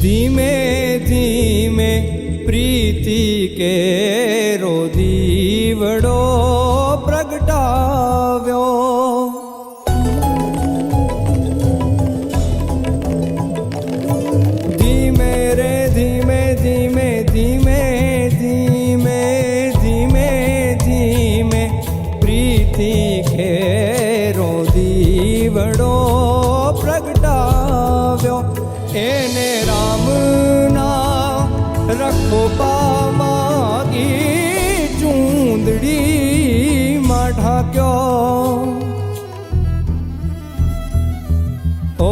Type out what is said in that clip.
ધીમે ધીમે પ્રીતિ કેરો દીવડો પ્રગટાવ્યો. ધીમે રે ધીમે ધીમે ધીમે ધીમે ધીમે ધીમે પ્રીતિ કેરો દીવડો પ્રગટાવ્યો. એને રામના રખોપા માગી ચૂંદડીમાં ઢાંક્યો. ઓ